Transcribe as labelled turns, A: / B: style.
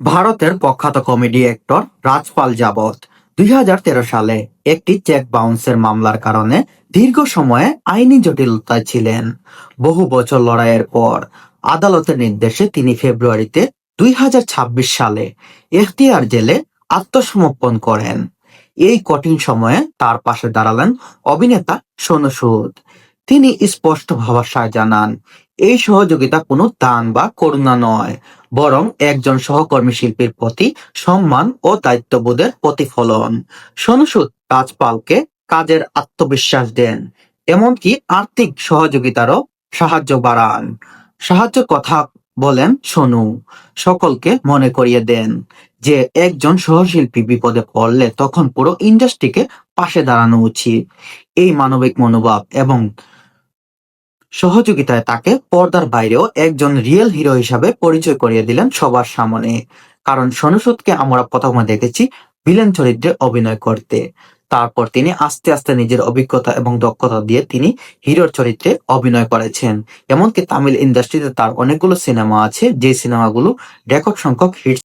A: ভারতের প্রখ্যাত comedy actor Rajpal যাবত 2013 সালে একটি চেক বাউন্সের মামলার কারণে দীর্ঘ সময়ে আইনি জটিলতায় ছিলেন। বহু বছর লড়াইয়ের পর আদালতের নির্দেশে তিনি ফেব্রুয়ারিতে 2026 সালে এখতিয়ার জেলে আত্মসমর্পণ করেন। এই কঠিন সময়ে তার পাশে দাঁড়ালেন অভিনেতা সোনু সুদ। তিনি স্পষ্ট ভাষায় জানান, এই সহযোগিতা কোনো দান বা করুণা নয়, বরং একজন সহকর্মী শিল্পীর প্রতি সম্মান ও দায়িত্ববোধের প্রতিফলন। সোনু সুদ রাজপালকে কাজের আত্মবিশ্বাস দেন, এমনকি আর্থিক সহযোগিতারও সাহায্য কথা বলেন সোনু। সকলকে মনে করিয়ে দেন যে একজন সহশিল্পী বিপদে পড়লে তখন পুরো ইন্ডাস্ট্রিকে পাশে দাঁড়ানো উচিত। এই মানবিক মনোভাব এবং সহযোগিতায় তাকে পর্দার বাইরেও একজন রিয়েল হিরো হিসাবে পরিচয় করিয়ে দিলেন সবার সামনে। কারণ সোনু সুদকে আমরা প্রথমে দেখেছি ভিলেন চরিত্রে অভিনয় করতে, তারপর তিনি আস্তে আস্তে নিজের অভিজ্ঞতা এবং দক্ষতা দিয়ে তিনি হিরোর চরিত্রে অভিনয় করেছেন। এমনকি তামিল ইন্ডাস্ট্রিতে তার অনেকগুলো সিনেমা আছে, যে সিনেমাগুলো রেকর্ড সংখ্যক হিট